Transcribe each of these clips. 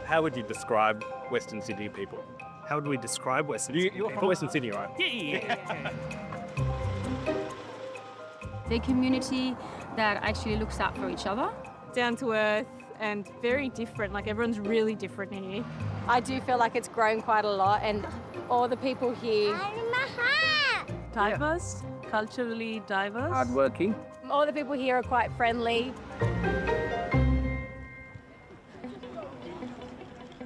How would you describe Western Sydney people? How would we describe Western Sydney? You're from Western Sydney, right? Yeah. They're a community that actually looks out for each other. Down to earth and very different, like everyone's really different here. I do feel like it's grown quite a lot, and all the people here... Diverse, culturally diverse. Hardworking. All the people here are quite friendly.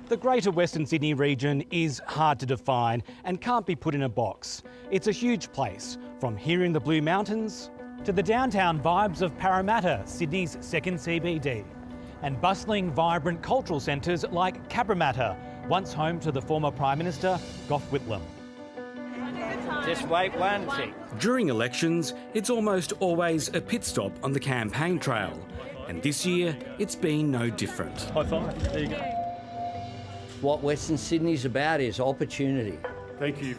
The Greater Western Sydney region is hard to define and can't be put in a box. It's a huge place, from here in the Blue Mountains to the downtown vibes of Parramatta, Sydney's second CBD, and bustling, vibrant cultural centres like Cabramatta, once home to the former Prime Minister, Gough Whitlam. Just wait one tick. During elections, it's almost always a pit stop on the campaign trail, and this year it's been no different. High five. There you go. What Western Sydney's about is opportunity. Thank you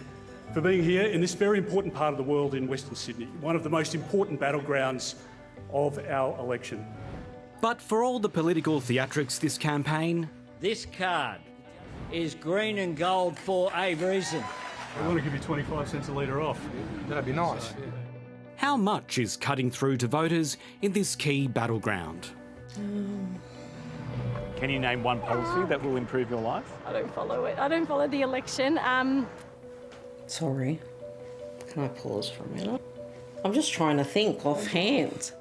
for being here in this very important part of the world in Western Sydney, one of the most important battlegrounds of our election. But for all the political theatrics this campaign, This card is green and gold for a reason. I want to give you 25 cents a litre off. That'd be nice. how much is cutting through to voters in this key battleground? Can you name one policy that will improve your life? I don't follow it. I don't follow the election. Sorry, can I pause for a minute? I'm just trying to think offhand.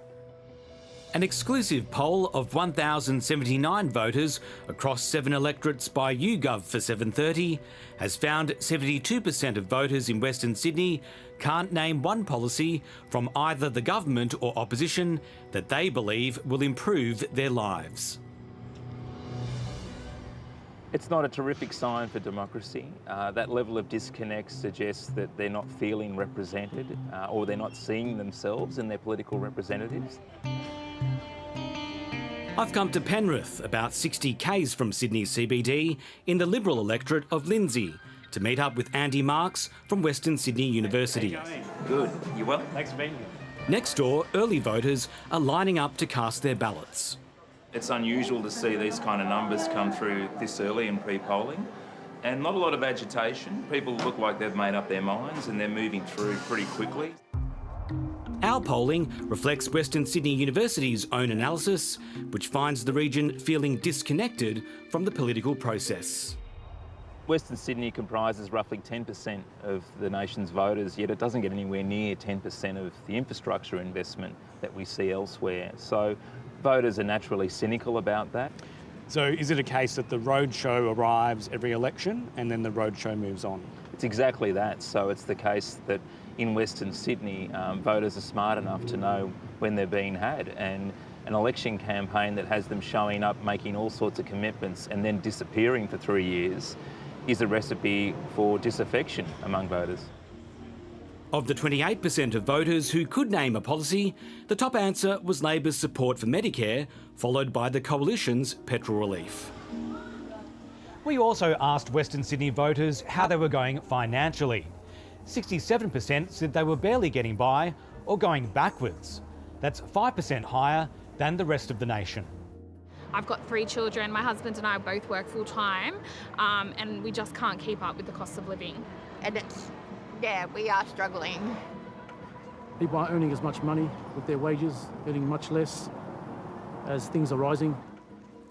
An exclusive poll of 1,079 voters across 7 electorates by YouGov for 7:30 has found 72% of voters in Western Sydney can't name one policy from either the government or opposition that they believe will improve their lives. It's not a terrific sign for democracy. That level of disconnect suggests that they're not feeling represented or they're not seeing themselves in their political representatives. I've come to Penrith, about 60 k's from Sydney CBD, in the Liberal electorate of Lindsay, to meet up with Andy Marks from Western Sydney University. Good. You well? Thanks for being here. Next door, early voters are lining up to cast their ballots. It's unusual to see these kind of numbers come through this early in pre-polling, and not a lot of agitation. People look like they've made up their minds and they're moving through pretty quickly. Our polling reflects Western Sydney University's own analysis, which finds the region feeling disconnected from the political process. Western Sydney comprises roughly 10% of the nation's voters, yet it doesn't get anywhere near 10% of the infrastructure investment that we see elsewhere. So voters are naturally cynical about that. So is it a case that the roadshow arrives every election and then the roadshow moves on? It's exactly that. So it's the case that in Western Sydney, voters are smart enough to know when they're being had, and an election campaign that has them showing up, making all sorts of commitments and then disappearing for 3 years is a recipe for disaffection among voters. Of the 28% of voters who could name a policy, the top answer was Labor's support for Medicare, followed by the Coalition's petrol relief. We also asked Western Sydney voters how they were going financially. 67% said they were barely getting by or going backwards. That's 5% higher than the rest of the nation. I've got 3 children. My husband and I both work full time, and we just can't keep up with the cost of living. And yeah, we are struggling. People aren't earning as much money with their wages, earning much less as things are rising.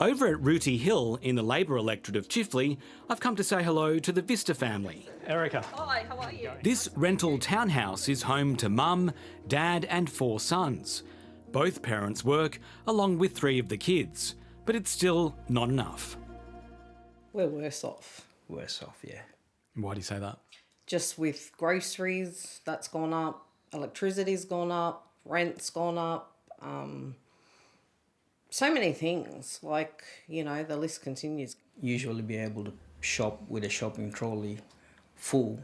Over at Rooty Hill in the Labor electorate of Chifley, I've come to say hello to the Vista family. Erica. Hi, how are you? This rental townhouse is home to Mum, Dad and 4 sons. Both parents work, along with 3 of the kids, but it's still not enough. We're worse off. Worse off, yeah. Why do you say that? Just with groceries, that's gone up, electricity's gone up, rent's gone up, so many things, like, you know, the list continues. Usually be able to shop with a shopping trolley full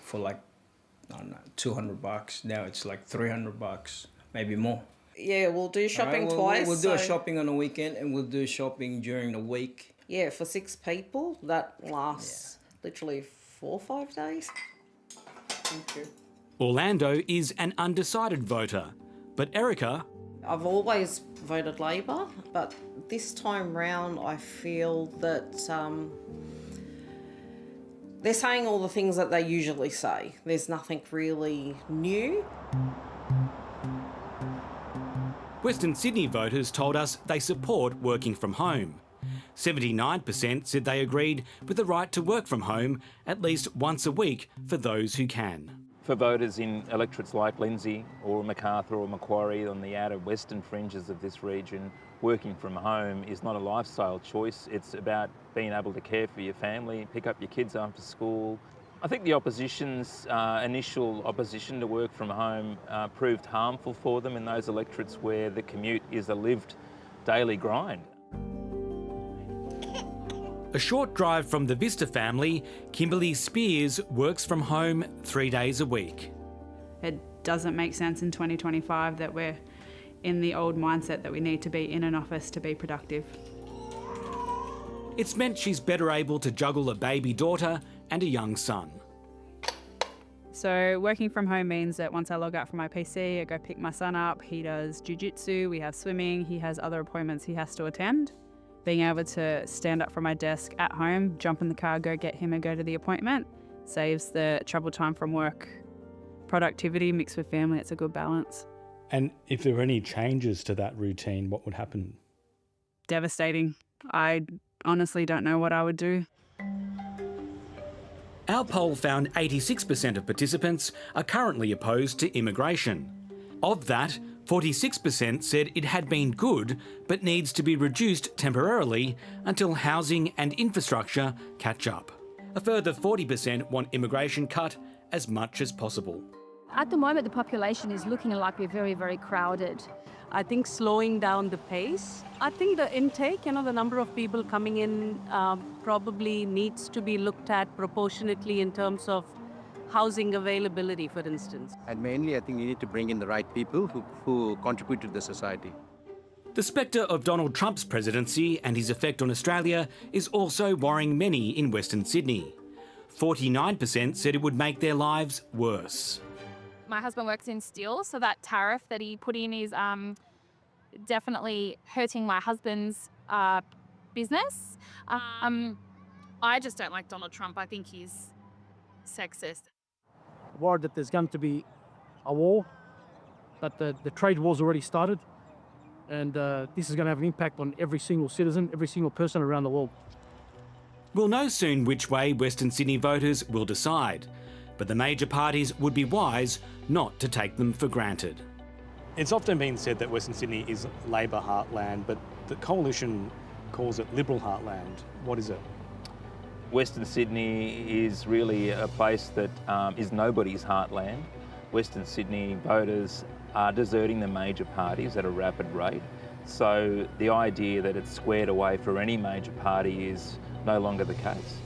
for like, I don't know, $200. Now it's like $300, maybe more. Yeah, we'll do shopping twice. We'll do so a shopping on the weekend and we'll do shopping during the week. Yeah, for 6 people, that lasts literally 4 or 5 days. Thank you. Orlando is an undecided voter, but Erica I've always voted Labor, but this time round I feel that they're saying all the things that they usually say. There's nothing really new. Western Sydney voters told us they support working from home. 79% said they agreed with the right to work from home at least once a week for those who can. For voters in electorates like Lindsay or Macarthur or Macquarie on the outer western fringes of this region, working from home is not a lifestyle choice. It's about being able to care for your family, pick up your kids after school. I think the opposition's initial opposition to work from home proved harmful for them in those electorates where the commute is a lived daily grind. A short drive from the Vista family, Kimberly Spears works from home 3 days a week. It doesn't make sense in 2025 that we're in the old mindset that we need to be in an office to be productive. It's meant she's better able to juggle a baby daughter and a young son. So working from home means that once I log out from my PC, I go pick my son up. He does jiu-jitsu, we have swimming, he has other appointments he has to attend. Being able to stand up from my desk at home, jump in the car, go get him and go to the appointment, saves the travel time from work. Productivity mixed with family, it's a good balance. And if there were any changes to that routine, what would happen? Devastating. I honestly don't know what I would do. Our poll found 86% of participants are currently opposed to immigration. Of that, 46% said it had been good but needs to be reduced temporarily until housing and infrastructure catch up. A further 40% want immigration cut as much as possible. At the moment, the population is looking like we're very, very crowded. I think slowing down the pace. I think the intake, the number of people coming in probably needs to be looked at proportionately in terms of housing availability, for instance. And mainly, I think you need to bring in the right people who contribute to the society. The spectre of Donald Trump's presidency and his effect on Australia is also worrying many in Western Sydney. 49% said it would make their lives worse. My husband works in steel, so that tariff that he put in is definitely hurting my husband's business. I just don't like Donald Trump. I think he's sexist. Worried that there's going to be a war, that the trade war's already started, and this is going to have an impact on every single citizen, every single person around the world. We'll know soon which way Western Sydney voters will decide, but the major parties would be wise not to take them for granted. It's often been said that Western Sydney is Labor heartland, but the Coalition calls it Liberal heartland. What is it? Western Sydney is really a place that is nobody's heartland. Western Sydney voters are deserting the major parties at a rapid rate. So the idea that it's squared away for any major party is no longer the case.